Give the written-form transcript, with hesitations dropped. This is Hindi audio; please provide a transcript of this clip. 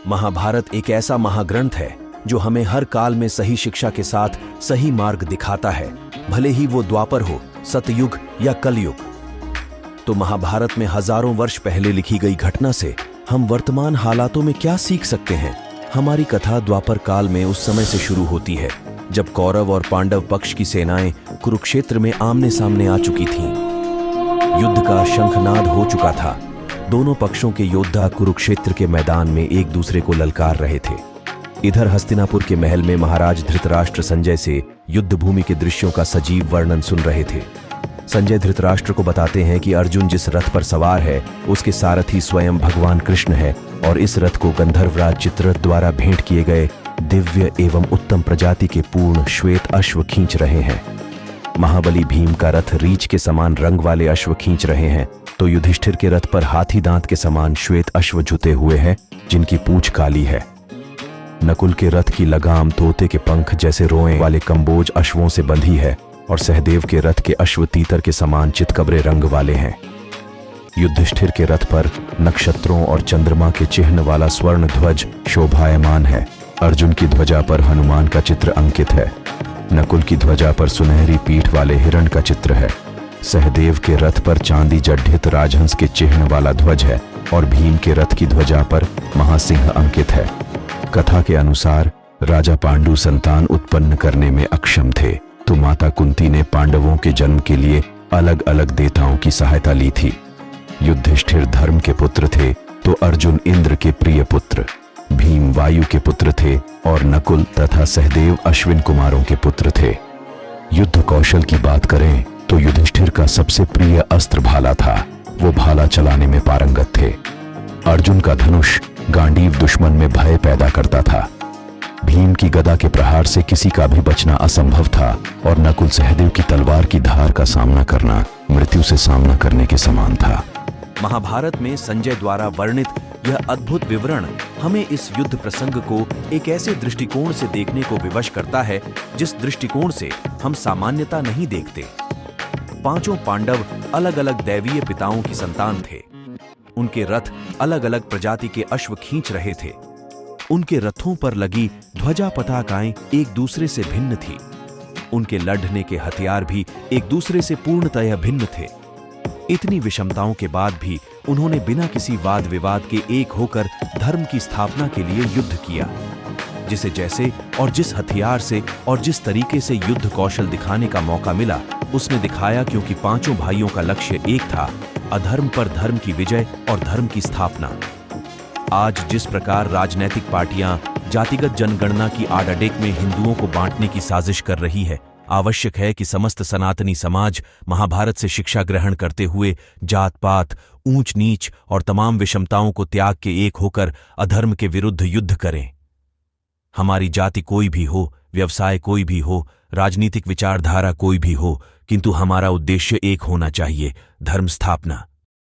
महाभारत एक ऐसा महाग्रंथ है जो हमें हर काल में सही शिक्षा के साथ सही मार्ग दिखाता है, भले ही वो द्वापर हो, सतयुग या कलयुग। तो महाभारत में हजारों वर्ष पहले लिखी गई घटना से हम वर्तमान हालातों में क्या सीख सकते हैं। हमारी कथा द्वापर काल में उस समय से शुरू होती है जब कौरव और पांडव पक्ष की सेनाएं कुरुक्षेत्र में आमने सामने आ चुकी थीं। युद्ध का शंखनाद हो चुका था। दोनों पक्षों के योद्धा कुरुक्षेत्र के मैदान में एक दूसरे को ललकार रहे थे। इधर हस्तिनापुर के महल में महाराज धृतराष्ट्र संजय से युद्ध भूमि के दृश्यों का सजीव वर्णन सुन रहे थे। संजय धृतराष्ट्र को बताते हैं कि अर्जुन जिस रथ पर सवार है उसके सारथी स्वयं भगवान कृष्ण है और इस रथ को गंधर्वराज चित्ररथ द्वारा भेंट किए गए दिव्य एवं उत्तम प्रजाति के पूर्ण श्वेत अश्व खींच रहे हैं। महाबली भीम का रथ रीछ के समान रंग वाले अश्व खींच रहे हैं, तो युधिष्ठिर के रथ पर हाथी दांत के समान श्वेत अश्व जुते हुए हैं जिनकी पूंछ काली है। नकुल के रथ की लगाम तोते के पंख जैसे रोएं वाले कंबोज अश्वों से बंधी है और सहदेव के रथ के अश्व तीतर के समान चितकबरे रंग वाले हैं। युधिष्ठिर के रथ पर नक्षत्रों और चंद्रमा के चिन्ह वाला स्वर्ण ध्वज शोभायमान है। अर्जुन की ध्वजा पर हनुमान का चित्र अंकित है। नकुल की ध्वजा पर सुनहरी पीठ वाले हिरण का चित्र है। सहदेव के रथ पर चांदी जड्ढित राजहंस के चिन्ह वाला ध्वज है और भीम के रथ की ध्वजा पर महासिंह अंकित है। कथा के अनुसार राजा पांडु संतान उत्पन्न करने में अक्षम थे, तो माता कुंती ने पांडवों के जन्म के लिए अलग अलग देवताओं की सहायता ली थी। युधिष्ठिर धर्म के पुत्र थे, तो अर्जुन इंद्र के प्रिय पुत्र, भीम वायु के पुत्र थे और नकुल तथा सहदेव अश्विन कुमारों के पुत्र थे। युद्ध कौशल की बात करें तो युधिष्ठिर का सबसे प्रिय अस्त्र भाला था। वो भाला चलाने में पारंगत थे। अर्जुन का धनुष गांडीव दुश्मन में भय पैदा करता था। भीम की गदा के प्रहार से किसी का भी बचना असंभव था और नकुल सहदेव की तलवार की धार का सामना करना मृत्यु से सामना करने के समान था। महाभारत में संजय द्वारा वर्णित यह अद्भुत विवरण हमें इस युद्ध प्रसंग को एक ऐसे दृष्टिकोण से देखने को विवश करता है जिस दृष्टिकोण से हम सामान्यता नहीं देखते। पांचों पांडव अलग अलग दैवीय पिताओं की संतान थे। उनके रथ अलग अलग प्रजाति के अश्व खींच रहे थे। उनके रथों पर लगी ध्वजा पताकाएं एक दूसरे से भिन्न थी। उनके लड़ने के हथियार भी एक दूसरे से पूर्णतः भिन्न थे। इतनी विषमताओं के बाद भी उन्होंने बिना किसी वाद विवाद के एक होकर धर्म की स्थापना के लिए युद्ध किया। जिसे जैसे और जिस हथियार से और जिस तरीके से युद्ध कौशल दिखाने का मौका मिला उसने दिखाया, क्योंकि पांचों भाइयों का लक्ष्य एक था, अधर्म पर धर्म की विजय और धर्म की स्थापना। आज जिस प्रकार राजनैतिक पार्टियां जातिगत जनगणना की आड़ाडेक में हिंदुओं को बांटने की साजिश कर रही है, आवश्यक है कि समस्त सनातनी समाज महाभारत से शिक्षा ग्रहण करते हुए जात पात, ऊंच नीच और तमाम विषमताओं को त्याग के एक होकर अधर्म के विरुद्ध युद्ध करें। हमारी जाति कोई भी हो, व्यवसाय कोई भी हो, राजनीतिक विचारधारा कोई भी हो, किंतु हमारा उद्देश्य एक होना चाहिए, धर्म स्थापना।